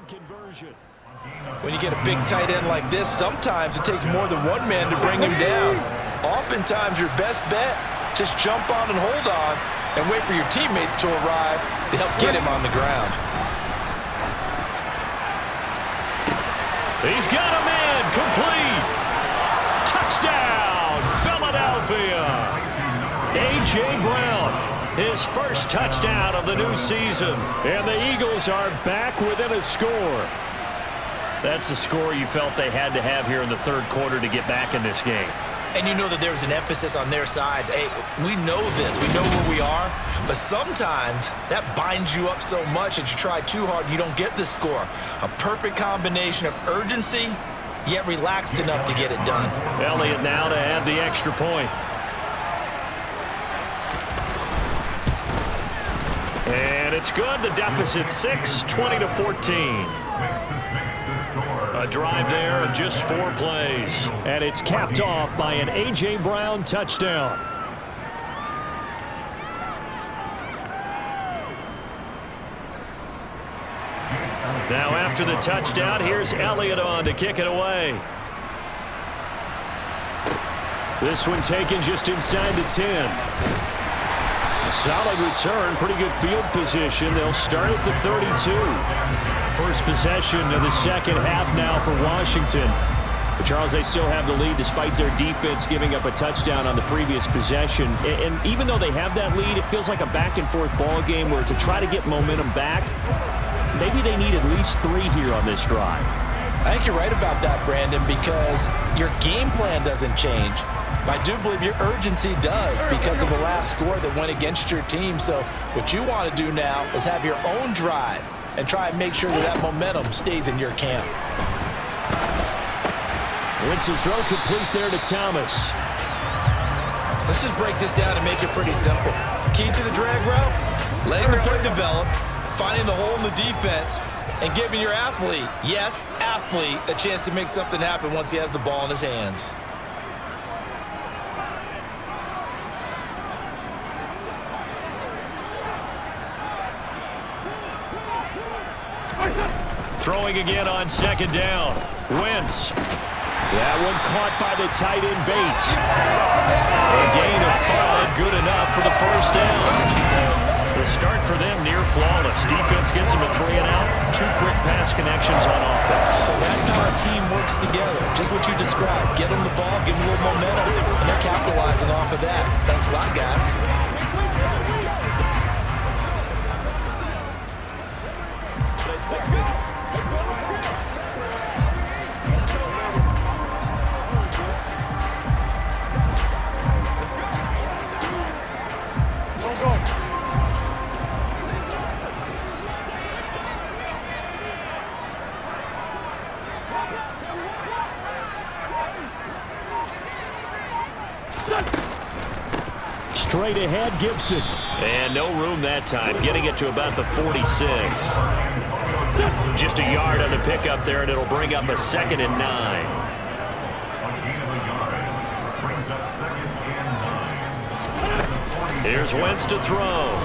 2-point conversion. When you get a big tight end like this, sometimes it takes more than one man to bring him down. Oftentimes, your best bet, just jump on and hold on and wait for your teammates to arrive to help get him on the ground. He's got a man, complete. Touchdown, Philadelphia. A.J. Brown, his first touchdown of the new season. And the Eagles are back within a score. That's a score you felt they had to have here in the third quarter to get back in this game. And you know that there's an emphasis on their side. Hey, we know this. We know where we are. But sometimes that binds you up so much that you try too hard, you don't get the score. A perfect combination of urgency, yet relaxed enough to get it done. Elliott now to add the extra point. And it's good. The deficit 6, 20-14. A drive there of just 4 plays. And it's capped off by an A.J. Brown touchdown. Now after the touchdown, here's Elliott on to kick it away. This one taken just inside the 10. A solid return, pretty good field position. They'll start at the 32. First possession of the second half now for Washington. But Charles, they still have the lead despite their defense giving up a touchdown on the previous possession. And even though they have that lead, it feels like a back-and-forth ball game where to try to get momentum back, maybe they need at least 3 here on this drive. I think you're right about that, Brandon, because your game plan doesn't change. I do believe your urgency does because of the last score that went against your team. So what you want to do now is have your own drive and try and make sure that momentum stays in your camp. Winston's throw complete there to Thomas. Let's just break this down and make it pretty simple. Key to the drag route, letting the play develop, finding the hole in the defense, and giving your athlete, yes, athlete, a chance to make something happen once he has the ball in his hands. Throwing again on second down. Wentz. That one caught by the tight end Bates. A gain of 5, good enough for the first down. The start for them near flawless. Defense gets them a 3 and out. 2 quick pass connections on offense. So that's how a team works together. Just what you described. Get them the ball, give them a little momentum, and they're capitalizing off of that. Thanks a lot, guys. Straight ahead, Gibson. And no room that time, getting it to about the 46. Just a yard on the pickup there, and it'll bring up a 2nd and 9. Here's Wentz to throw.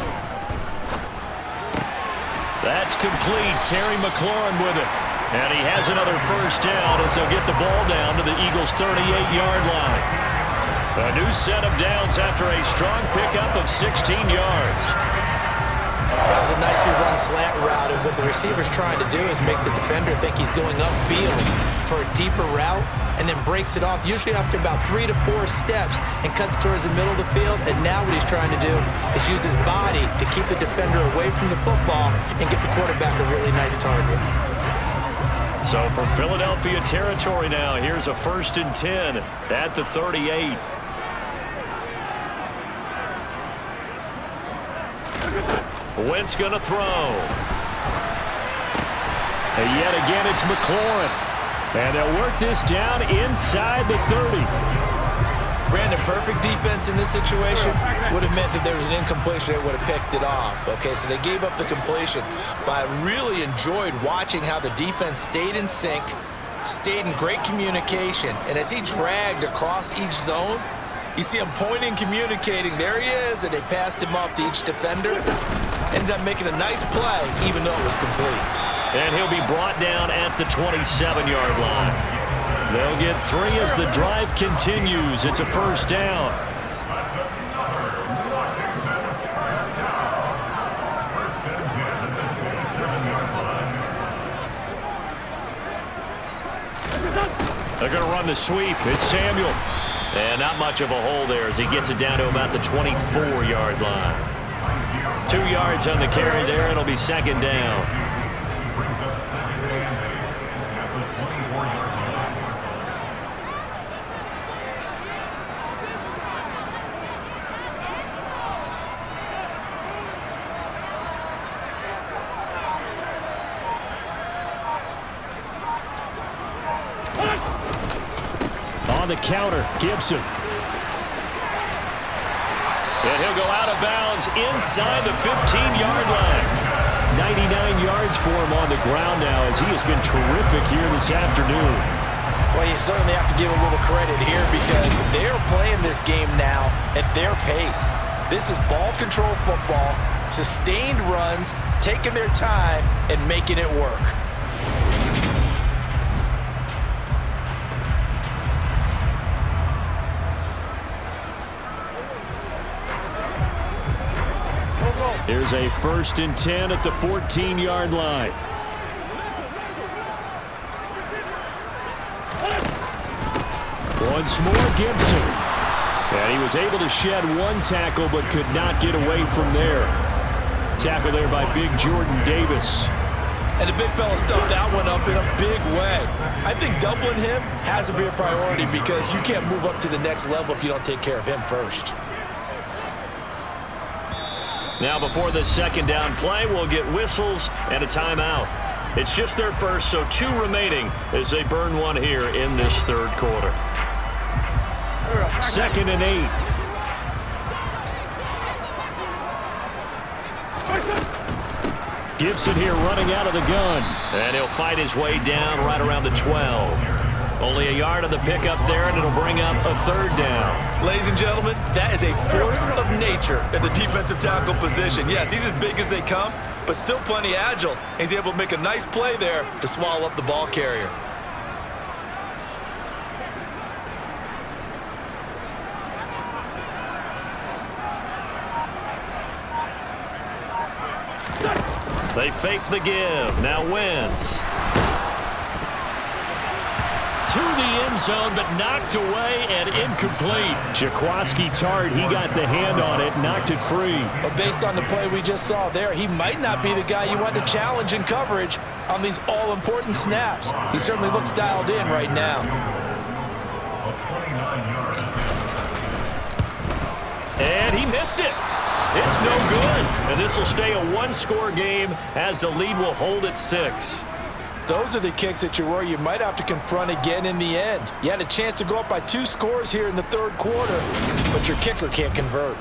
That's complete. Terry McLaurin with it. And he has another first down as they'll get the ball down to the Eagles' 38-yard line. A new set of downs after a strong pickup of 16 yards. That was a nicely run slant route, and what the receiver's trying to do is make the defender think he's going upfield for a deeper route, and then breaks it off, usually after about 3 to 4 steps, and cuts towards the middle of the field. And now what he's trying to do is use his body to keep the defender away from the football and give the quarterback a really nice target. So from Philadelphia territory now, here's a 1st and 10 at the 38. Wentz going to throw. And yet again, it's McLaurin. And they'll work this down inside the 30. Brandon, perfect defense in this situation would have meant that there was an incompletion that would have picked it off. Okay, so they gave up the completion. But I really enjoyed watching how the defense stayed in sync, stayed in great communication, and as he dragged across each zone, You see him pointing, communicating. There he is, and they passed him off to each defender. Ended up making a nice play, even though it was complete. And he'll be brought down at the 27-yard line. They'll get 3 as the drive continues. It's a first down. They're going to run the sweep. It's Samuel. And not much of a hole there as he gets it down to about the 24-yard line. 2 yards on the carry there. It'll be second down. On the counter, Gibson. And he'll go out of bounds inside the 15-yard line. 99 yards for him on the ground now as he has been terrific here this afternoon. Well, you certainly have to give a little credit here because they're playing this game now at their pace. This is ball control football, sustained runs, taking their time, and making it work. Here's a 1st and 10 at the 14-yard line. Once more, Gibson. And he was able to shed 1 tackle but could not get away from there. Tackle there by big Jordan Davis. And the big fella stuffed that one up in a big way. I think doubling him has to be a priority because you can't move up to the next level if you don't take care of him first. Now before the second down play, we'll get whistles and a timeout. It's just their first, so 2 remaining as they burn 1 here in this third quarter. 2nd and 8. Gibson here running out of the gun. And he'll fight his way down right around the 12. Only a yard of the pickup there, and it'll bring up a 3rd down. Ladies and gentlemen, that is a force of nature at the defensive tackle position. Yes, he's as big as they come, but still plenty agile. He's able to make a nice play there to swallow up the ball carrier. They fake the give. Now Wentz. To the end zone, but knocked away and incomplete. Jaquiski Tartt, he got the hand on it, knocked it free. But based on the play we just saw there, he might not be the guy you want to challenge in coverage on these all-important snaps. He certainly looks dialed in right now. And he missed it. It's no good. And this will stay a 1-score game as the lead will hold at 6. Those are the kicks that you worry you might have to confront again in the end. You had a chance to go up by 2 scores here in the third quarter, but your kicker can't convert.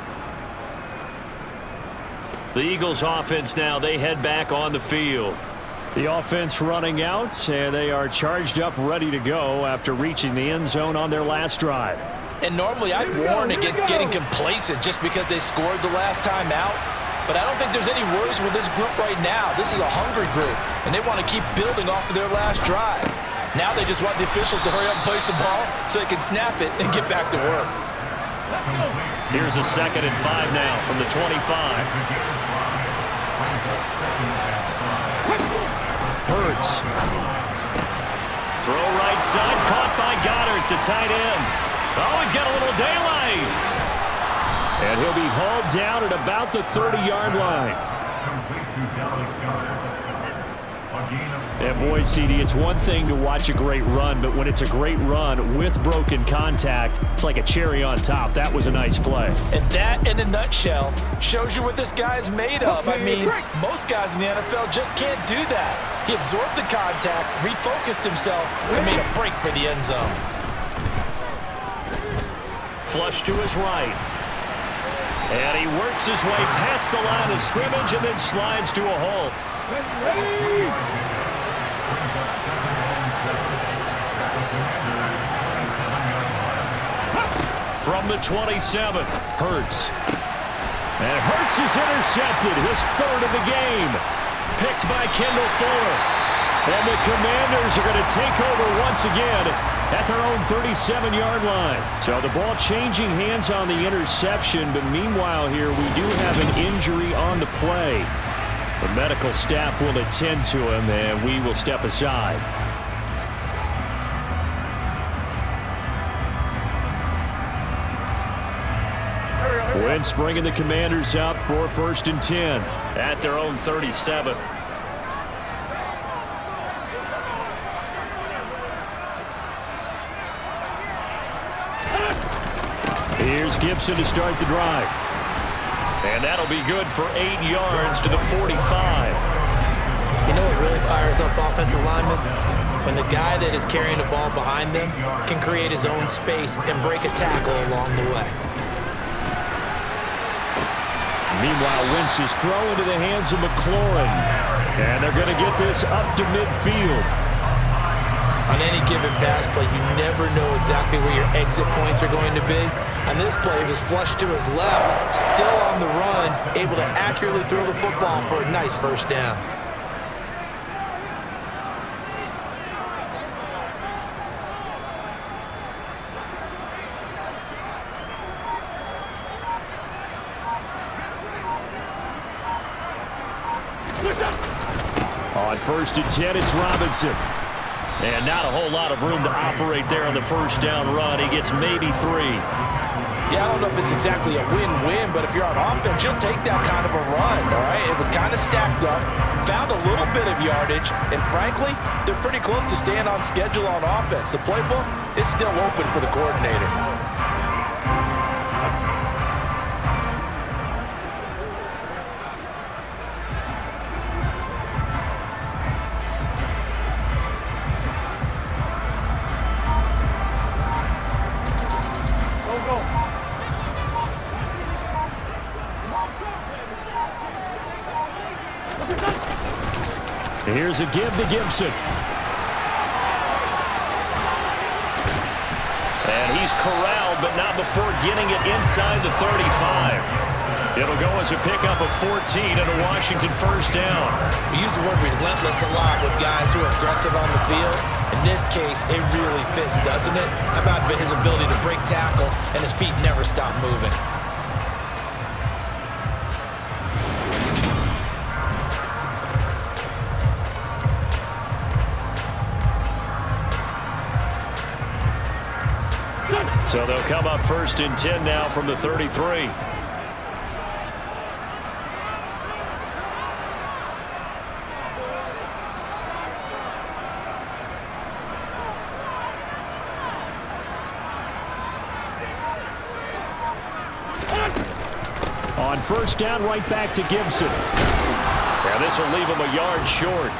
The Eagles offense now, they head back on the field. The offense running out, and they are charged up, ready to go after reaching the end zone on their last drive. And normally I'd warn against getting complacent just because they scored the last time out. But I don't think there's any worries with this group right now. This is a hungry group, and they want to keep building off of their last drive. Now they just want the officials to hurry up and place the ball so they can snap it and get back to work. Here's a 2nd and 5 now from the 25. Hurts. Throw right side, caught by Goddard, the tight end. Oh, he's got a little daylight. And he'll be hauled down at about the 30-yard line. And boy, CD, it's one thing to watch a great run, but when it's a great run with broken contact, it's like a cherry on top. That was a nice play. And that, in a nutshell, shows you what this guy is made of. I mean, most guys in the NFL just can't do that. He absorbed the contact, refocused himself, and made a break for the end zone. Flush to his right. And he works his way past the line of scrimmage and then slides to a halt. From from the 27. Hurts. And Hurts is intercepted, his third of the game. Picked by Kendall Fuller. And the Commanders are going to take over once again at their own 37-yard line. So the ball changing hands on the interception, but meanwhile here we do have an injury on the play. The medical staff will attend to him, and we will step aside. Wentz bringing the Commanders up for 1st and 10 at their own 37. Here's Gibson to start the drive. And that'll be good for 8 yards to the 45. You know what really fires up offensive linemen? When the guy that is carrying the ball behind them can create his own space and break a tackle along the way. Meanwhile, Wentz is thrown into the hands of McLaurin. And they're going to get this up to midfield. On any given pass play, you never know exactly where your exit points are going to be. On this play, he was flushed to his left, still on the run, able to accurately throw the football for a nice first down. On 1st and 10, it's Robinson. And not a whole lot of room to operate there on the first down run. He gets maybe 3. Yeah, I don't know if it's exactly a win-win, but if you're on offense, you'll take that kind of a run, all right? It was kind of stacked up, found a little bit of yardage, and frankly, they're pretty close to staying on schedule on offense. The playbook is still open for the coordinator. Here's a give to Gibson. And he's corralled, but not before getting it inside the 35. It'll go as a pickup of 14 and a Washington first down. We use the word relentless a lot with guys who are aggressive on the field. In this case, it really fits, doesn't it? How about his ability to break tackles and his feet never stop moving? So they'll come up 1st and 10 now from the 33. On 1st down, right back to Gibson. And this will leave him a yard short.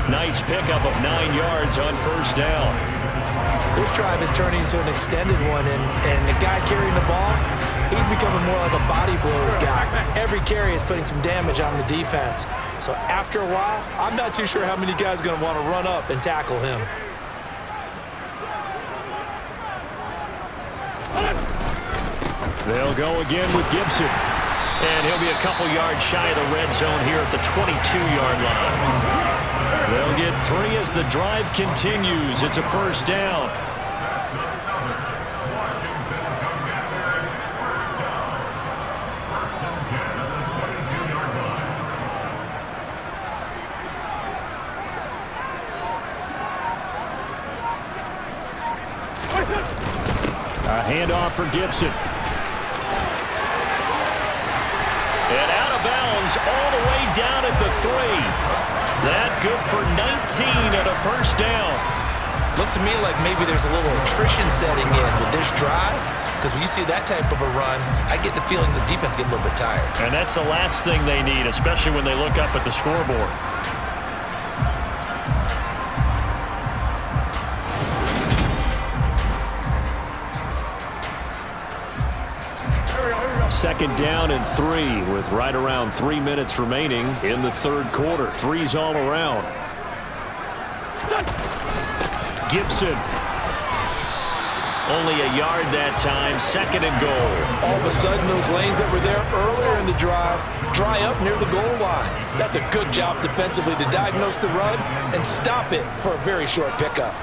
Nice pickup of 9 yards on 1st down. This drive is turning into an extended one, and the guy carrying the ball, he's becoming more like a body blows guy. Every carry is putting some damage on the defense. So after a while, I'm not too sure how many guys are going to want to run up and tackle him. They'll go again with Gibson. And he'll be a couple yards shy of the red zone here at the 22-yard line. They'll get 3 as the drive continues. It's a first down. A handoff for Gibson. And out of bounds all the way down at the 3. That good for 19 and a first down. Looks to me like maybe there's a little attrition setting in with this drive, because when you see that type of a run, I get the feeling the defense get a little bit tired. And that's the last thing they need, especially when they look up at the scoreboard. Second down and 3 with right around 3 minutes remaining in the third quarter. 3's all around. Gibson. Only a yard that time, 2nd and goal. All of a sudden, those lanes that were there earlier in the drive dry up near the goal line. That's a good job defensively to diagnose the run and stop it for a very short pickup.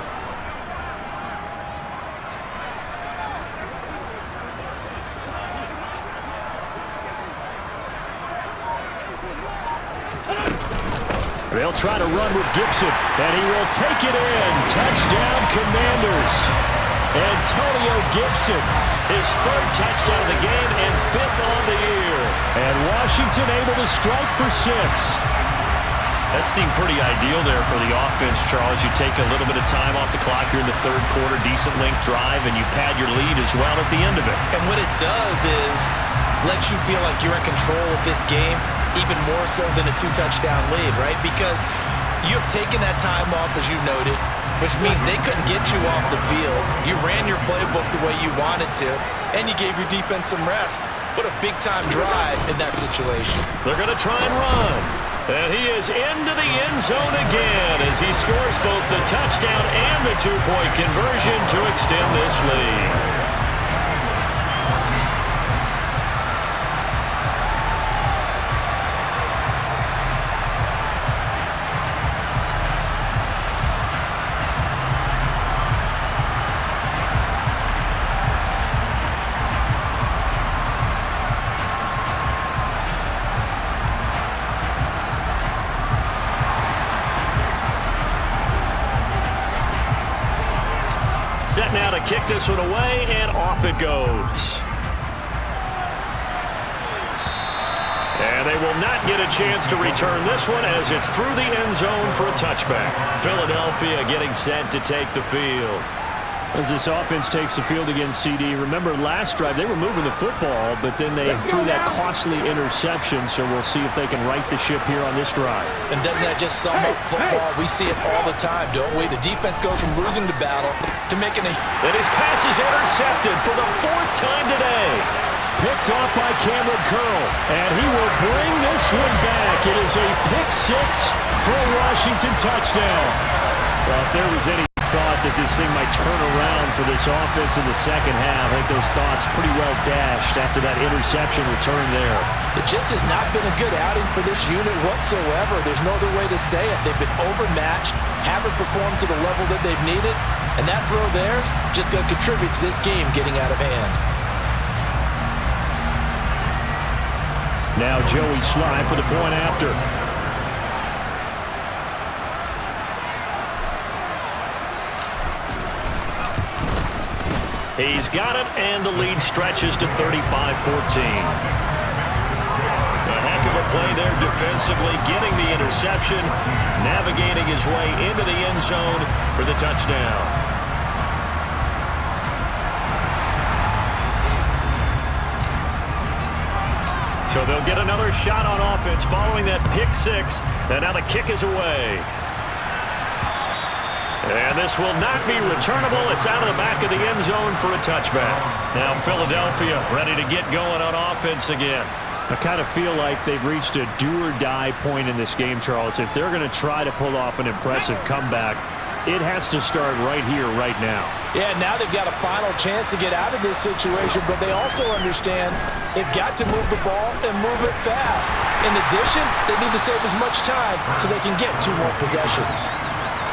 They'll try to run with Gibson, and he will take it in. Touchdown, Commanders. Antonio Gibson, his 3rd touchdown of the game and 5th on the year. And Washington able to strike for 6. That seemed pretty ideal there for the offense, Charles. You take a little bit of time off the clock here in the 3rd quarter, decent length drive, and you pad your lead as well at the end of it. And what it does is let you feel like you're in control of this game, even more so than a 2-touchdown lead, right? Because you have taken that time off, as you noted, which means they couldn't get you off the field. You ran your playbook the way you wanted to, and you gave your defense some rest. What a big-time drive in that situation. They're going to try and run. And he is into the end zone again as he scores both the touchdown and the 2-point conversion to extend this lead. Set now to kick this one away, and off it goes. And they will not get a chance to return this one as it's through the end zone for a touchback. Philadelphia getting set to take the field. As this offense takes the field against CD, remember last drive they were moving the football, but then they threw that costly interception, so we'll see if they can right the ship here on this drive. And doesn't that just sum up football? We see it all the time, don't we? The defense goes from losing the battle to making a... And his pass is intercepted for the 4th time today. Picked off by Cameron Curl, and he will bring this one back. It is a pick 6 for a Washington touchdown. Well, if there was any thought that this thing might turn around for this offense in the 2nd half, I think those thoughts pretty well dashed after that interception return there. It just has not been a good outing for this unit whatsoever. There's no other way to say it. They've been overmatched, haven't performed to the level that they've needed, and that throw there just going to contribute to this game getting out of hand. Now Joey Slye for the point after. He's got it, and the lead stretches to 35-14. A heck of a play there defensively, getting the interception, navigating his way into the end zone for the touchdown. So they'll get another shot on offense following that pick 6, and now the kick is away. And this will not be returnable. It's out of the back of the end zone for a touchback. Now Philadelphia ready to get going on offense again. I kind of feel like they've reached a do-or-die point in this game, Charles. If they're going to try to pull off an impressive comeback, it has to start right here, right now. Yeah, now they've got a final chance to get out of this situation, but they also understand they've got to move the ball and move it fast. In addition, they need to save as much time so they can get 2 more possessions.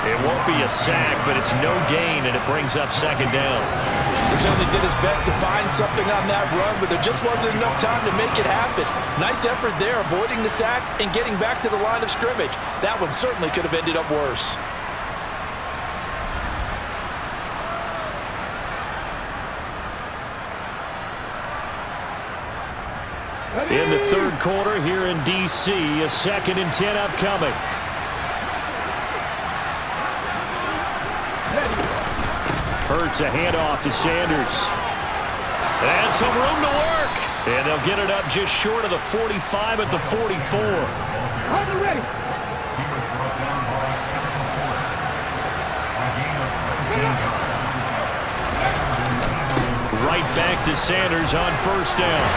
It won't be a sack, but it's no gain, and it brings up 2nd down. He certainly did his best to find something on that run, but there just wasn't enough time to make it happen. Nice effort there, avoiding the sack and getting back to the line of scrimmage. That one certainly could have ended up worse. In the 3rd quarter here in D.C., a 2nd and 10 upcoming. Hurts a handoff to Sanders. And some room to work. And they'll get it up just short of the 45 at the 44. Right back to Sanders on 1st down.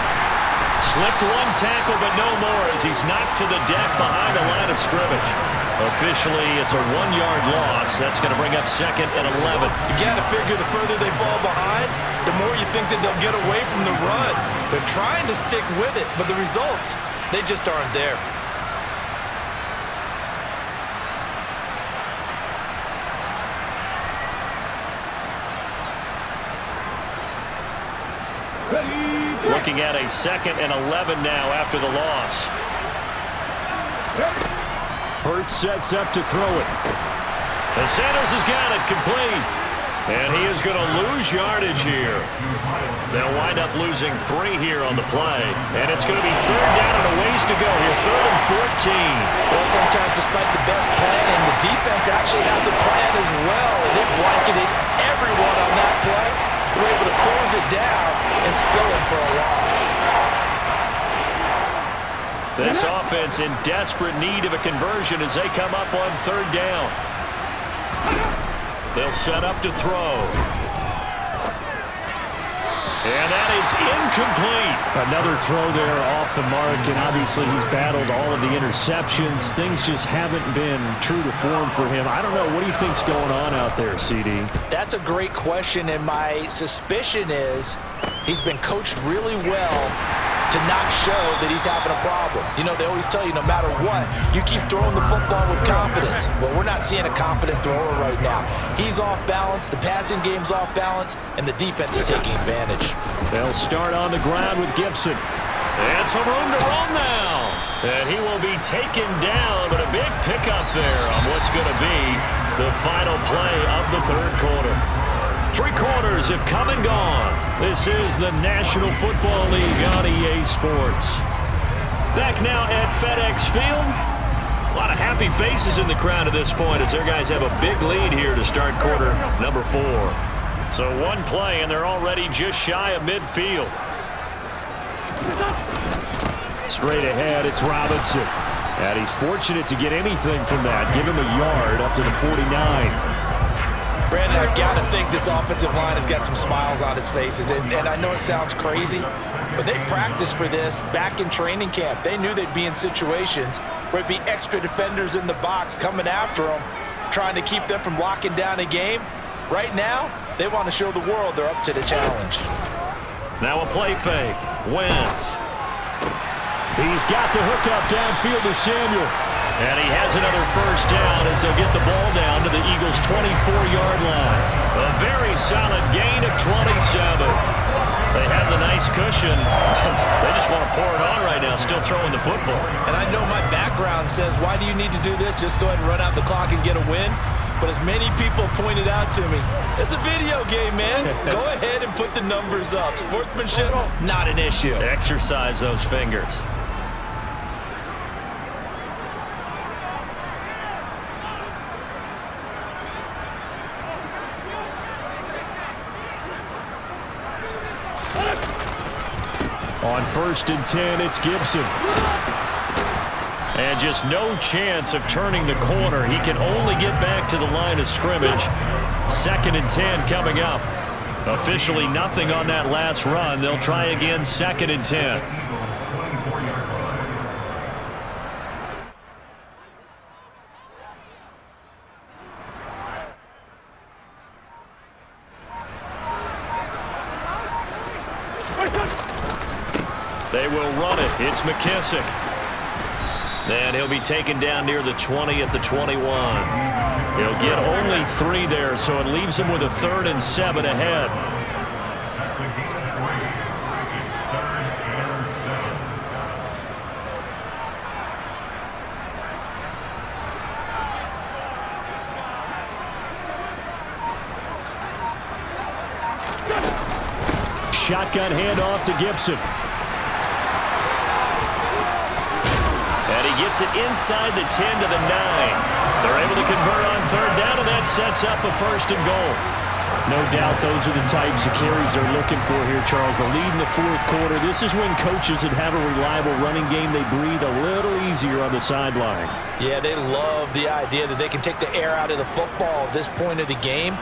Slipped one tackle, but no more as he's knocked to the deck behind the line of scrimmage. Officially, it's a 1-yard loss. That's going to bring up 2nd and 11. You got to figure the further they fall behind, the more you think that they'll get away from the run. They're trying to stick with it, but the results, they just aren't there. Looking at a 2nd and 11 now after the loss. Hurts sets up to throw it. And Sanders has got it complete. And he is going to lose yardage here. They'll wind up losing 3 here on the play. And it's going to be 3rd down and a ways to go here. 3rd and 14. Well, sometimes despite the best planning, the defense actually has a plan as well. And it blanketed everyone on that play. We're able to close it down and spill it for a loss. This offense in desperate need of a conversion as they come up on 3rd down. They'll set up to throw. And that is incomplete. Another throw there off the mark, and obviously he's battled all of the interceptions. Things just haven't been true to form for him. I don't know. What do you think's going on out there, CD? That's a great question, and my suspicion is he's been coached really well to not show that he's having a problem. You know, they always tell you no matter what, you keep throwing the football with confidence. Well, we're not seeing a confident thrower right now. He's off balance, the passing game's off balance, and the defense is taking advantage. They'll start on the ground with Gibson. And some room to run now. And he will be taken down, but a big pickup there on what's going to be the final play of the 3rd quarter. 3 quarters have come and gone. This is the National Football League on EA Sports. Back now at FedEx Field. A lot of happy faces in the crowd at this point as their guys have a big lead here to start quarter number 4. So 1 play, and they're already just shy of midfield. Straight ahead, it's Robinson. And he's fortunate to get anything from that. Give him a yard up to the 49. Brandon, I've got to think this offensive line has got some smiles on its faces. And I know it sounds crazy, but they practiced for this back in training camp. They knew they'd be in situations where it'd be extra defenders in the box coming after them, trying to keep them from locking down a game. Right now, they want to show the world they're up to the challenge. Now a play fake. Wentz. He's got the hook up downfield to Samuel. And he has another 1st down as they'll get the ball down to the Eagles' 24-yard line. A very solid gain of 27. They have the nice cushion. They just want to pour it on right now, still throwing the football. And I know my background says, why do you need to do this? Just go ahead and run out the clock and get a win. But as many people pointed out to me, it's a video game, man. Go ahead and put the numbers up. Sportsmanship, not an issue. Exercise those fingers. On 1st and 10, it's Gibson. And just no chance of turning the corner. He can only get back to the line of scrimmage. 2nd and 10 coming up. Officially nothing on that last run. They'll try again 2nd and 10. They will run it. It's McKissick. And he'll be taken down near the 20 at the 21. He'll get only 3 there, so it leaves him with a 3rd and 7 ahead. Shotgun handoff to Gibson. And he gets it inside the 10 to the 9. They're able to convert on 3rd down, and that sets up a 1st and goal. No doubt those are the types of carries they're looking for here, Charles. The lead in the 4th quarter. This is when coaches that have a reliable running game, they breathe a little easier on the sideline. Yeah, they love the idea that they can take the air out of the football at this point of the game.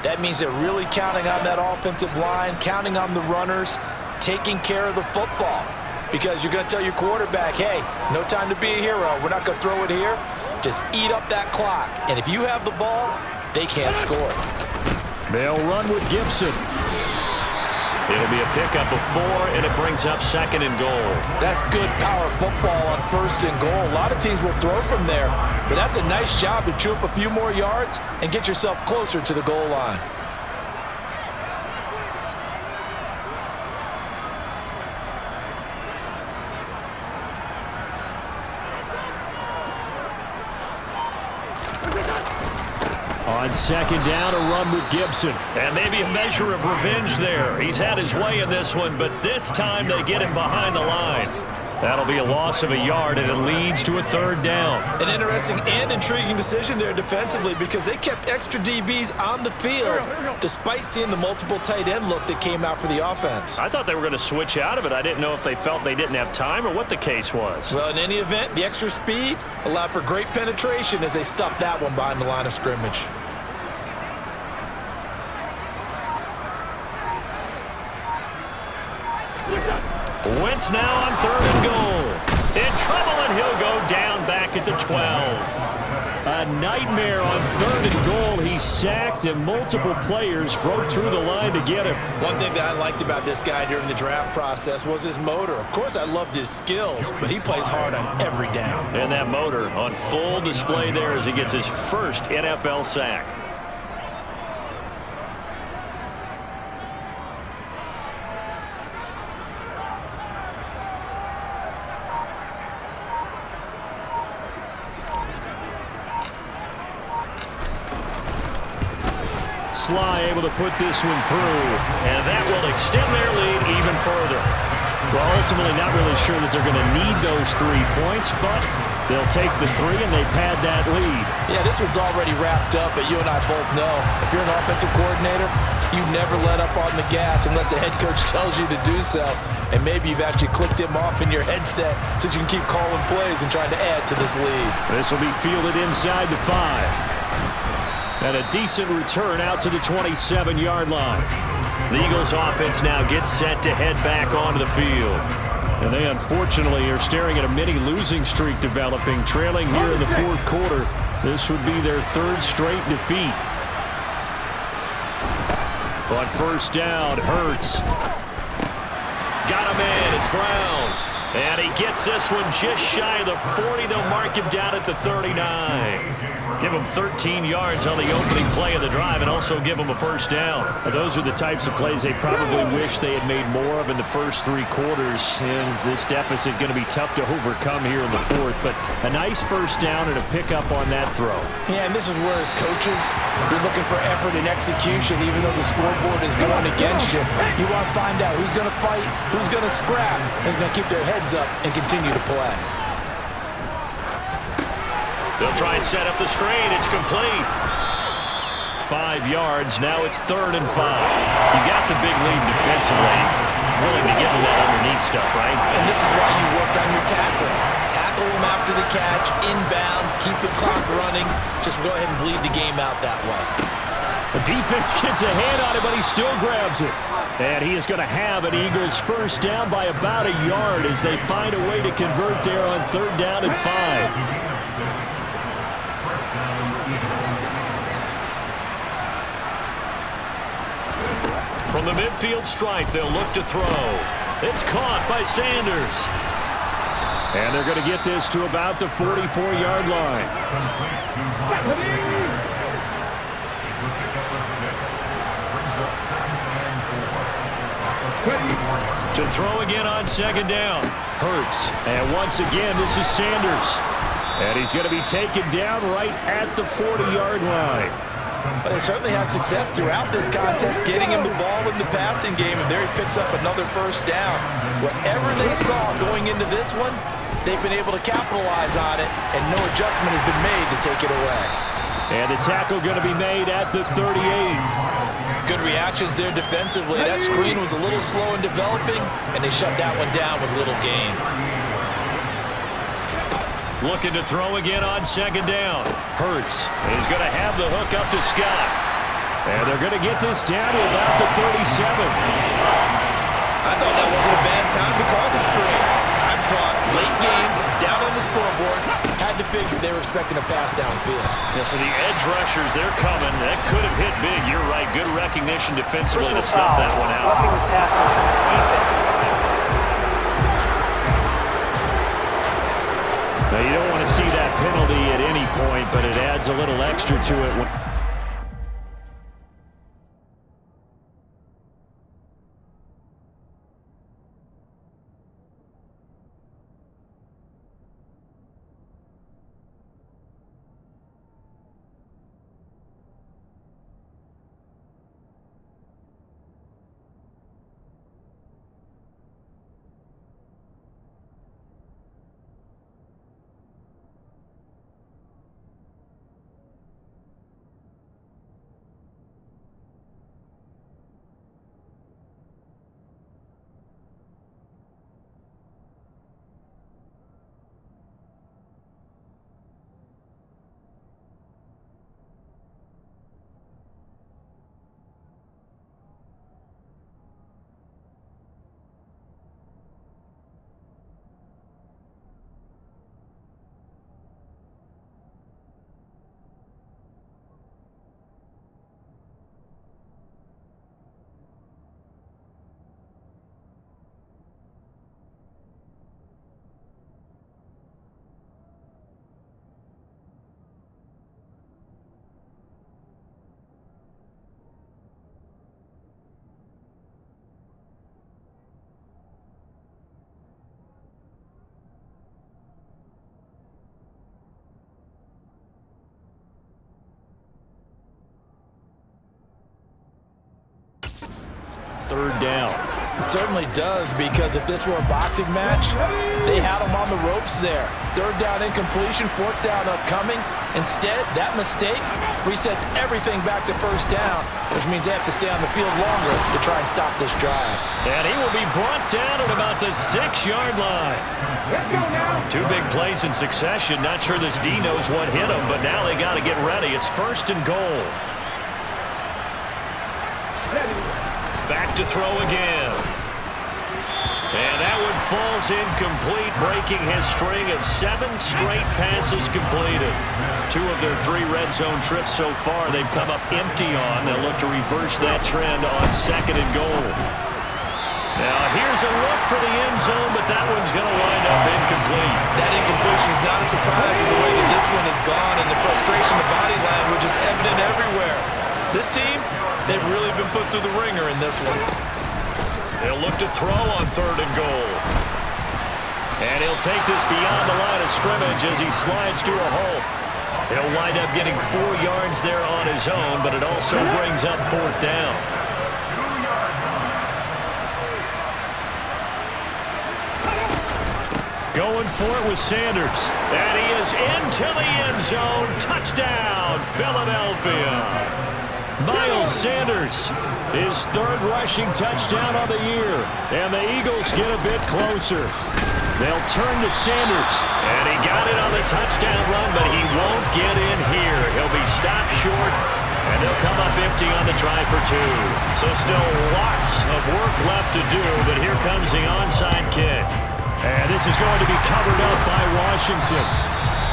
That means they're really counting on that offensive line, counting on the runners, taking care of the football. Because you're going to tell your quarterback, hey, no time to be a hero. We're not going to throw it here. Just eat up that clock. And if you have the ball, they can't score. They'll run with Gibson. It'll be a pickup of 4, and it brings up 2nd and goal. That's good power football on 1st and goal. A lot of teams will throw from there, but that's a nice job to chew up a few more yards and get yourself closer to the goal line. On 2nd down, a run with Gibson. And maybe a measure of revenge there. He's had his way in this one, but this time they get him behind the line. That'll be a loss of a yard, and it leads to a 3rd down. An interesting and intriguing decision there defensively because they kept extra DBs on the field despite seeing the multiple tight end look that came out for the offense. I thought they were going to switch out of it. I didn't know if they felt they didn't have time or what the case was. Well, in any event, the extra speed allowed for great penetration as they stuffed that one behind the line of scrimmage. Wentz now on 3rd and goal. In trouble, and he'll go down back at the 12. A nightmare on 3rd and goal. He sacked, and multiple players broke through the line to get him. One thing that I liked about this guy during the draft process was his motor. Of course, I loved his skills, but he plays hard on every down. And that motor on full display there as he gets his first NFL sack. Sly able to put this one through. And that will extend their lead even further. Well, ultimately not really sure that they're going to need those 3 points, but they'll take the 3 and they pad that lead. Yeah, this one's already wrapped up, but you and I both know if you're an offensive coordinator, you never let up on the gas unless the head coach tells you to do so. And maybe you've actually clicked him off in your headset so you can keep calling plays and trying to add to this lead. This will be fielded inside the 5. And a decent return out to the 27-yard line. The Eagles offense now gets set to head back onto the field. And they unfortunately are staring at a mini losing streak developing, trailing here in the 4th quarter. This would be their 3rd straight defeat. On 1st down, Hurts. Got him in. It's Brown. And he gets this one just shy of the 40. They'll mark him down at the 39. Give him 13 yards on the opening play of the drive and also give him a 1st down. Those are the types of plays they probably wish they had made more of in the first 3 quarters. And this deficit going to be tough to overcome here in the 4th. But a nice 1st down and a pickup on that throw. Yeah, and this is where as coaches, you're looking for effort and execution even though the scoreboard is going against you. You want to find out who's going to fight, who's going to scrap, and who's going to keep their heads up and continue to play. They'll try and set up the screen. It's complete. 5 yards. Now it's 3rd and 5. You got the big lead defensively. Willing to give them that underneath stuff, right? And this is why you work on your tackling. Tackle them after the catch, inbounds, keep the clock running. Just go ahead and bleed the game out that way. The defense gets a hand on it, but he still grabs it. And he is going to have an Eagles 1st down by about a yard as they find a way to convert there on 3rd down and 5. From the midfield stripe, they'll look to throw. It's caught by Sanders. And they're going to get this to about the 44-yard line. To throw again on 2nd down. Hurts. And once again, this is Sanders. And he's going to be taken down right at the 40-yard line. But they certainly had success throughout this contest, getting him the ball in the passing game, and there he picks up another 1st down. Whatever they saw going into this one, they've been able to capitalize on it, and no adjustment has been made to take it away. And the tackle going to be made at the 38. Good reactions there defensively. That screen was a little slow in developing, and they shut that one down with little gain. Looking to throw again on 2nd down. Hurts. He's going to have the hook up to Scott. And they're going to get this down to about the 37. I thought that wasn't a bad time to call the screen. I thought late game, down on the scoreboard, had to figure they were expecting a pass downfield. Yeah, so the edge rushers, they're coming. That could have hit big. You're right. Good recognition defensively to snuff that one out. Now, you don't want to see that penalty at any point, but it adds a little extra to it. Third down. It certainly does, because if this were a boxing match, they had them on the ropes there. Third down incompletion, fourth down upcoming. Instead, that mistake resets everything back to first down, which means they have to stay on the field longer to try and stop this drive. And he will be brought down at about the 6-yard line. Two big plays in succession. Not sure this D knows what hit him, but now they got to get ready. It's first and goal. Back to throw again. And that one falls incomplete, breaking his string of 7 straight passes completed. 2 of their 3 red zone trips so far they've come up empty on. They'll look to reverse that trend on second and goal. Now here's a look for the end zone, but that one's going to wind up incomplete. That incompletion is not a surprise with the way that this one has gone, and the frustration of body language is evident everywhere. This team, they've really been put through the ringer in this one. They'll look to throw on third and goal. And he'll take this beyond the line of scrimmage as he slides to a hole. He'll wind up getting 4 yards there on his own, but it also brings up fourth down. Going for it with Sanders. And he is into the end zone. Touchdown, Philadelphia. Miles Sanders, his 3rd rushing touchdown on the year. And the Eagles get a bit closer. They'll turn to Sanders. And he got it on the touchdown run, but he won't get in here. He'll be stopped short, and they'll come up empty on the try for 2. So still lots of work left to do, but here comes the onside kick. And this is going to be covered up by Washington.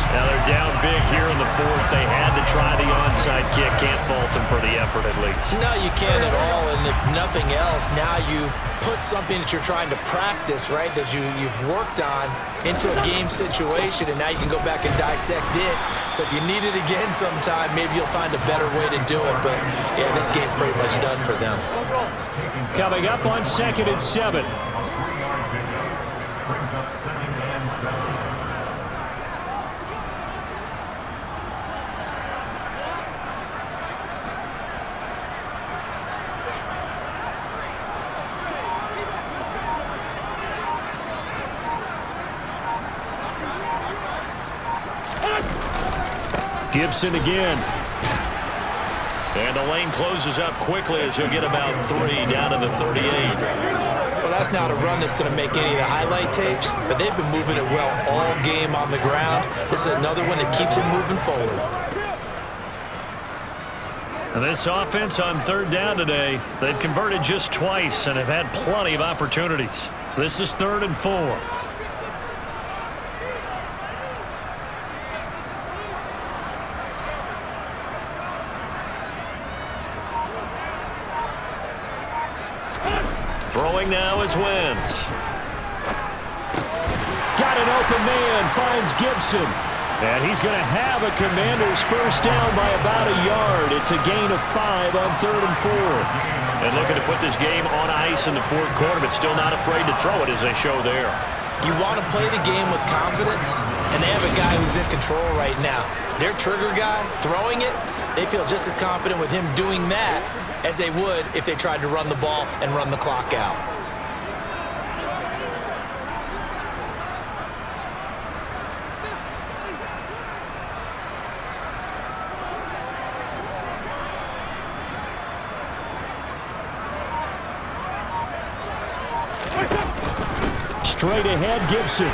Now they're down big here in the 4th. They had to try the onside kick. Can't fault them for the effort at least. No, you can't at all. And if nothing else, now you've put something that you're trying to practice, right, that you've worked on into a game situation, and now you can go back and dissect it. So if you need it again sometime, maybe you'll find a better way to do it. But, yeah, this game's pretty much done for them. Coming up on 2nd and 7. Gibson again. And the lane closes up quickly as he'll get about 3 down to the 38. Well, that's not a run that's going to make any of the highlight tapes, but they've been moving it well all game on the ground. This is another one that keeps them moving forward. And this offense on third down today, they've converted just twice and have had plenty of opportunities. This is 3rd and 4. Throwing now is Wentz. Got an open man, finds Gibson. And he's going to have a Commanders first down by about a yard. It's a gain of 5 on 3rd and 4. And looking to put this game on ice in the 4th quarter, but still not afraid to throw it as they show there. You want to play the game with confidence, and they have a guy who's in control right now. Their trigger guy, throwing it, they feel just as confident with him doing that as they would if they tried to run the ball and run the clock out. Straight ahead, Gibson.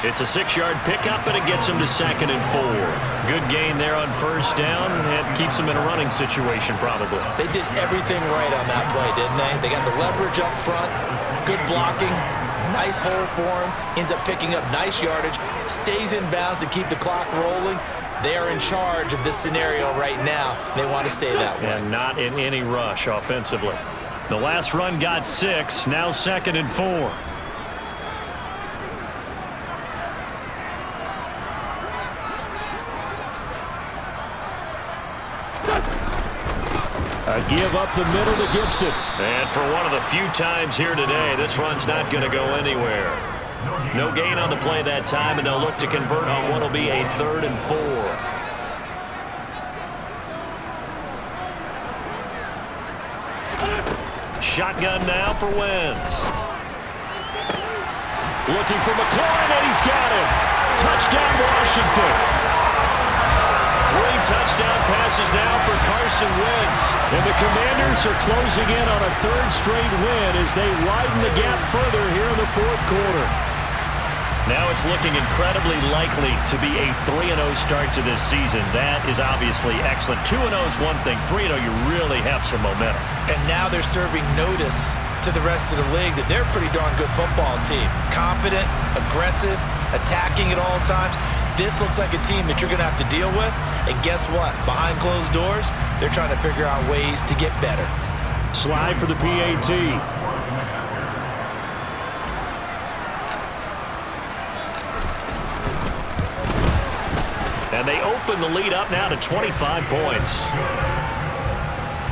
It's a 6-yard pickup, and it gets him to 2nd and 4. Good gain there on first down, and keeps him in a running situation probably. They did everything right on that play, didn't they? They got the leverage up front, good blocking, nice hole for him, ends up picking up nice yardage, stays in bounds to keep the clock rolling. They are in charge of this scenario right now. They want to stay that way. And not in any rush offensively. The last run got 6, now 2nd and 4. A give up the middle to Gibson. And for one of the few times here today, this run's not going to go anywhere. No gain on the play that time, and they'll look to convert on what will be a 3rd and 4. Shotgun now for Wentz. Looking for McLaurin, and he's got him. Touchdown, Washington. 3 touchdown passes now for Carson Wentz. And the Commanders are closing in on a 3rd straight win as they widen the gap further here in the 4th quarter. Now it's looking incredibly likely to be a 3-0 start to this season. That is obviously excellent. 2-0 is one thing. 3-0, you really have some momentum. And now they're serving notice to the rest of the league that they're a pretty darn good football team. Confident, aggressive, attacking at all times. This looks like a team that you're going to have to deal with. And guess what? Behind closed doors, they're trying to figure out ways to get better. Slide for the PAT. And they open the lead up now to 25 points.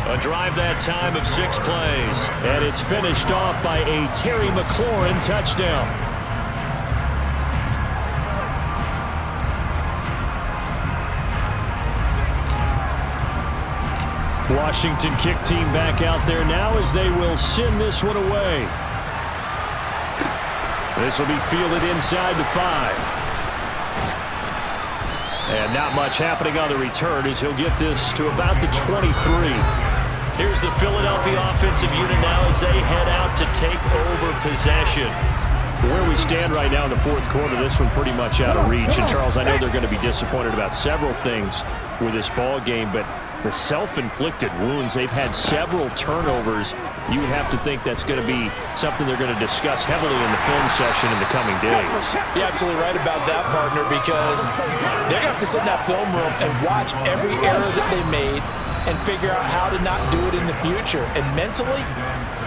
A drive that time of 6 plays. And it's finished off by a Terry McLaurin touchdown. Washington kick team back out there now as they will send this one away. This will be fielded inside the 5. And not much happening on the return as he'll get this to about the 23. Here's the Philadelphia offensive unit now as they head out to take over possession. Where we stand right now in the 4th quarter, this one pretty much out of reach. And, Charles, I know they're going to be disappointed about several things with this ball game, but the self-inflicted wounds, they've had several turnovers. You would have to think that's going to be something they're going to discuss heavily in the film session in the coming days. You're absolutely right about that, partner, because they're going to have to sit in that film room and watch every error that they made and figure out how to not do it in the future. And mentally,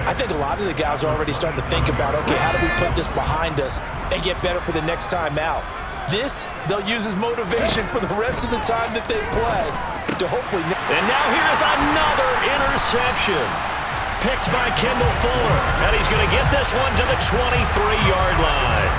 I think a lot of the guys are already starting to think about, okay, how do we put this behind us and get better for the next time out? This, they'll use as motivation for the rest of the time that they play to hopefully... And now here's another interception. Picked by Kendall Fuller. And he's going to get this one to the 23-yard line.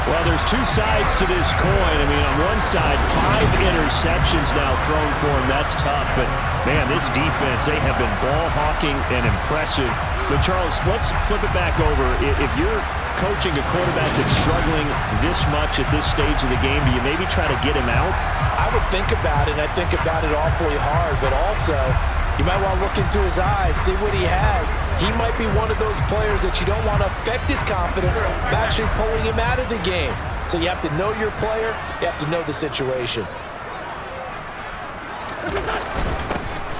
Well, there's 2 sides to this coin. I mean, on one side, 5 interceptions now thrown for him. That's tough. But, man, this defense, they have been ball hawking and impressive. But, Charles, let's flip it back over. If you're coaching a quarterback that's struggling this much at this stage of the game, do you maybe try to get him out? I would think about it, and I think about it awfully hard. But also, you might want to look into his eyes, see what he has. He might be one of those players that you don't want to affect his confidence by actually pulling him out of the game. So you have to know your player. You have to know the situation.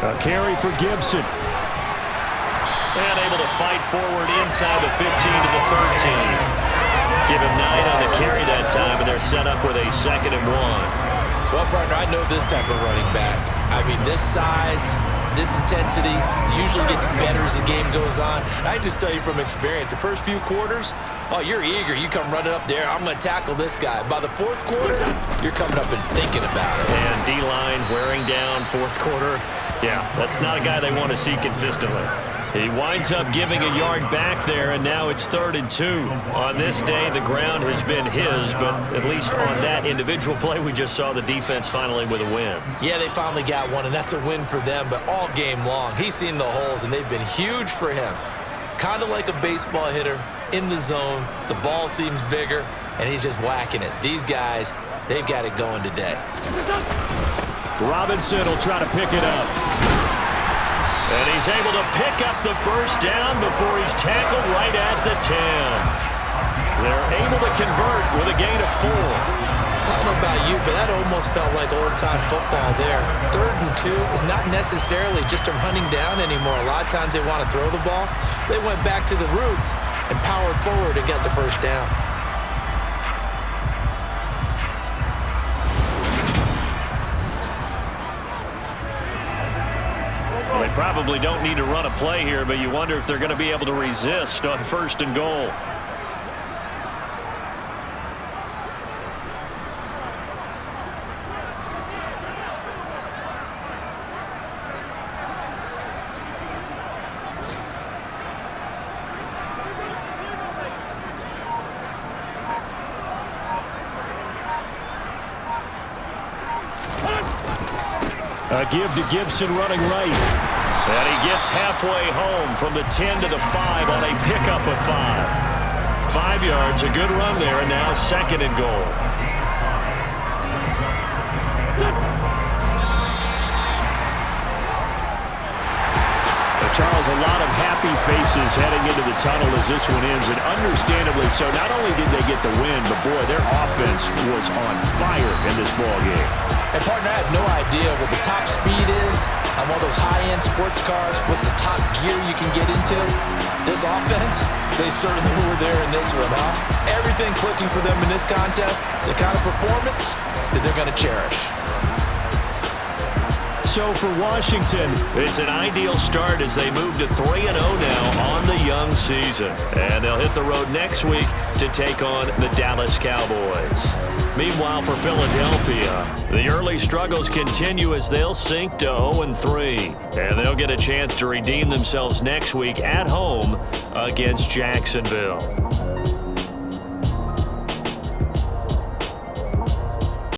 A carry for Gibson. And able to fight forward inside the 15 to the 13. Give him 9 on the carry that time, and they're set up with a 2nd and 1. Well, partner, I know this type of running back. I mean, this size, this intensity usually gets better as the game goes on. And I just tell you from experience, the first few quarters, oh, you're eager. You come running up there, I'm going to tackle this guy. By the 4th quarter, you're coming up and thinking about it. And D-line wearing down 4th quarter. Yeah, that's not a guy they want to see consistently. He winds up giving a yard back there, and now it's 3rd and 2. On this day, the ground has been his, but at least on that individual play, we just saw the defense finally with a win. Yeah, they finally got one, and that's a win for them, but all game long, he's seen the holes, and they've been huge for him. Kind of like a baseball hitter in the zone. The ball seems bigger, and he's just whacking it. These guys, they've got it going today. Robinson will try to pick it up. And he's able to pick up the first down before he's tackled right at the 10. They're able to convert with a gain of 4. I don't know about you, but that almost felt like old-time football there. 3rd and 2 is not necessarily just a running down anymore. A lot of times they want to throw the ball. They went back to the roots and powered forward and got the first down. They probably don't need to run a play here, but you wonder if they're going to be able to resist on 1st and goal. A give to Gibson running right. And he gets halfway home from the 10 to the 5 on a pickup of 5. 5 yards, a good run there, and now 2nd and goal. Charles, a lot of happy faces heading into the tunnel as this one ends, and understandably so. Not only did they get the win, but boy, their offense was on fire in this ballgame. And partner, I have no idea what the top speed is on one of those high-end sports cars. What's the top gear you can get into? This offense, they certainly were there in this one, huh? Everything clicking for them in this contest, the kind of performance that they're going to cherish. So for Washington, it's an ideal start as they move to 3-0 now on the young season. And they'll hit the road next week to take on the Dallas Cowboys. Meanwhile, for Philadelphia, the early struggles continue as they'll sink to 0-3. And they'll get a chance to redeem themselves next week at home against Jacksonville.